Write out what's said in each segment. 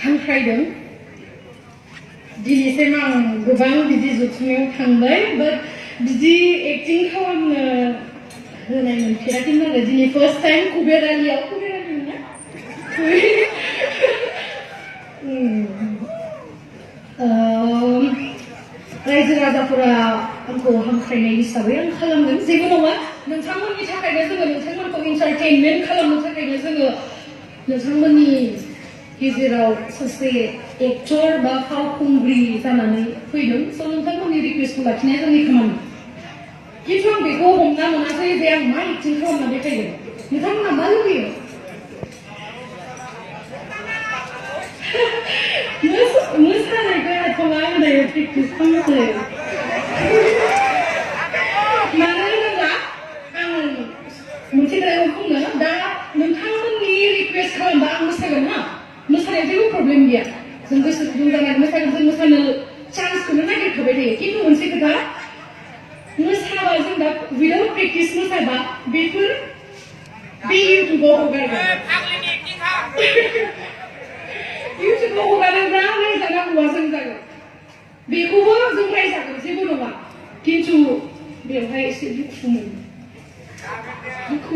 हांख्रायदों दिनैसिम आं गोबां बिदि जथुमायाव थांबाय बाट बिदि एक्टिं खालामनो होनाय मोनफेराखैमोन आरो दिनै फार्स्ट टाइम कुबेरालियाव रायजो राजाफोरा आंखौ हांख्रायनाय हिसाबै आं खालामदों जेबो नङा नोंथांमोननि थाखायनो जोङो नोंथांमोनखौ एन्टारटेनमेन्ट खालामनो थाखायनो जोङो नोंथांमोननि गेजेराव सासे एक्टर बा फावखुंग्रि जानानै फैदों स' नोंथांमोननि रिकुवेस्टखौ लाखिनाया जोंनि खामानि खिन्थु आं बेखौ हमना मोनासै जे आं मा एक्टिं खालामना देखायगोन नोंथांमोना मा लुबैयो मोसानायखौ हाथ'ला आं दायो प्रेक्टिस खालामाखै मानो होनोब्ला आं मोनसे खोथाखौ बुङो दा नोंथांमोननि रिकुवेस्ट खालामबा आं मोसागोन ना मोसानाया जेबो प्रब्लेम गैया जों गोसो गुदुं जानानै मोसागोन जों मोसानो चान्सखौनो नागिरखाबाय थायो खिन्थु मोनसे खोथा मोसाबा जों दा उइदाउट प्रेक्टिस मोसाबा बेफोर बे इउटुबाव हगारगोन इउटुबाव हगारोब्ला रायजानांगौआ जों जागोन बेखौबो जों रायजागोन जेबो नङा खिन्थु बेवहाय एसे दुखु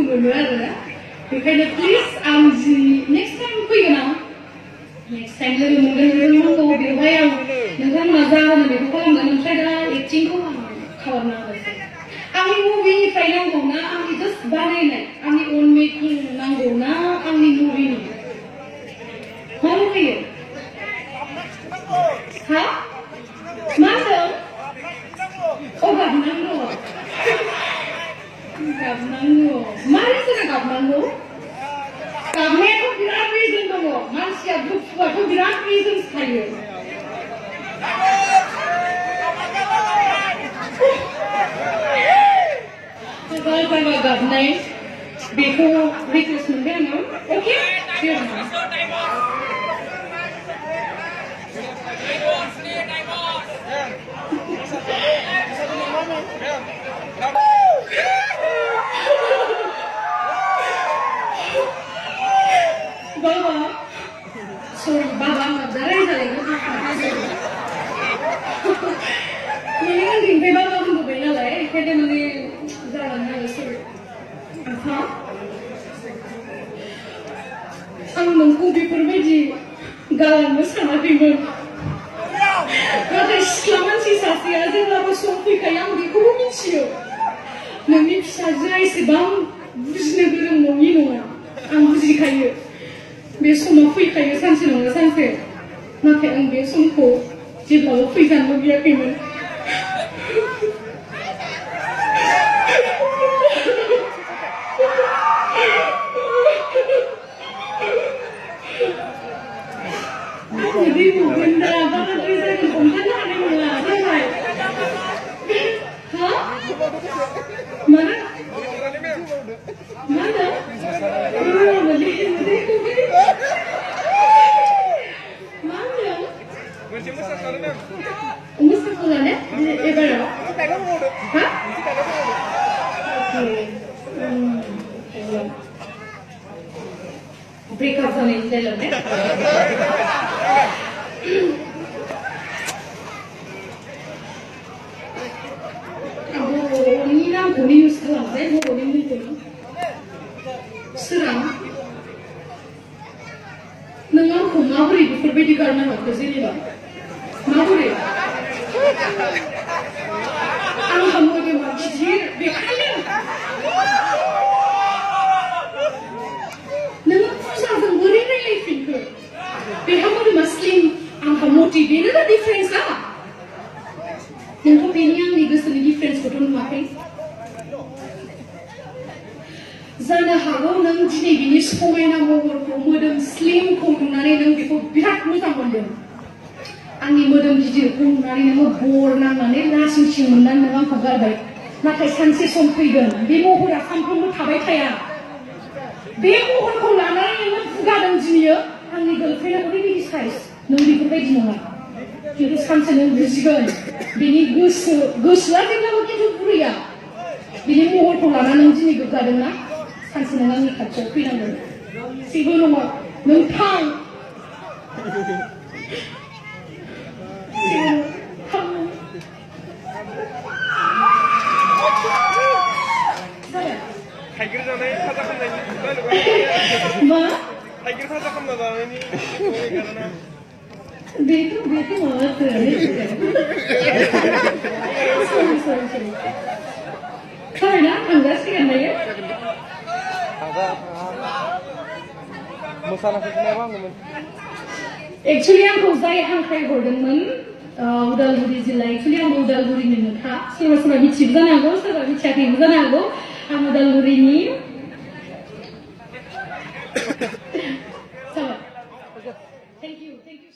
मोनो आरोना बेखायनो प्लिज आं जि नेक्स्ट टाइम फैगोन आं नेक्स्ट टाइम लोगो मोनगोन रोंनांगौ बेवहाय आं नोंथांमोना जा होनो बेखौ खालामगोन ओमफ्राय दा एक्टिंखौ आं खालामनो हागोन आंनि मुभिनिफ्राय नांगौ ना आंनि जास्ट बानायनाय आंनि अन मेकिं नांगौ ना आंनि मुभिनि मा लुबैयो हा मा होनदों अ गाबनांगौ मा रिजोना गाबनांगौ गाबनायाथ' बिराद रिजन दङ मानसिया दुखुआथ' बिराद रिजन्स थायो गाबा गाबनाय बेखौ रिकुवेस्ट मोनबाय आङो अके Baba, sorry, Baba, I'm not there. Mendingan tinggal Baba untuk bela lah. Kita mending jalan aja sorry. Apa? Ang nunggu berbeda galan bersama dengan. Nanti selamat sih sasi aja lalu sofi kayak di kubumisio. Nanti saja sebang bisnis belum mau minum. Ang bisnis kayak. बे समाव फैखायो सानसे नङा सानसे नाथाय आं बे समखौ जेब्लाबो फैजानो लुबैयाखैमोन बिदि बुंगोन दा बाराद्राय जागोन हमथानो हानाय नङा जाबाय हा मानो Musakulannya ibarat. Hah? Break up zone ini dalam ya. Ini nama kuni use kalam, saya mau kuni ni kuni. Serang. Nengang kuma beri berbeda karena apa sini lah. माबोरै आंहा मोदोमा गिदिर बेखायनो नोङो फुजाजों बोरै रायलायफिनखो बेहा मोदोमा स्लिम आंहा मटि बेनो दा डिफारेन्सआ नोंथ' बेनि आंनि गोसोनि डिफारेन्सखौथ' नुवाखै जानो हागौ नों दिनै बिनि समायना महरखौ मोदोम स्लिमखौ नुनानै नों बेखौ बिराद मोजां मोनदों आंनि मोदोम गिदिरखौ नुनानै नोङो बर नांनानै लासिं सिं मोननानै नों आंखौ गारबाय नाथाय सानसे सम फैगोन बे महरा सानफ्रोमबो थाबाय थाया बे महरखौ लानानै नोङो बुगादों दिनैयो आंनि गार्लफ्रेन्डआ ओरैबायदि साइज नों बेफोरबायदि नङा खिन्थु सानसे नों बुजिगोन बिनि गोसोआ जेब्लाबो खिन्थु बुरैया बिनि महरखौ लानानै नों दिनै गोग्गादोंना सानसे नों आंनि खाथियाव फैनांगोन जेबो नङा नों थां थाइगिर जानाय खाजा खामनायनि मा थाइगिर खाजा खामना जानायनि बेथ' माबासो सरि थारैना थांजासिगोन दायो मोसानायखौ आङोमोन एक्चुअली आंखौ जाय हांख्रायहरदोंमोन उदालगुरि जिल्ला एक्चुअली आं उदालगुरिनिनोखा सोरबा मिथियोबो जानो हागौ सोरबा मिथियाखैबो जानो हागौ आं उदालगुरिनि जाबाय थेंक इउ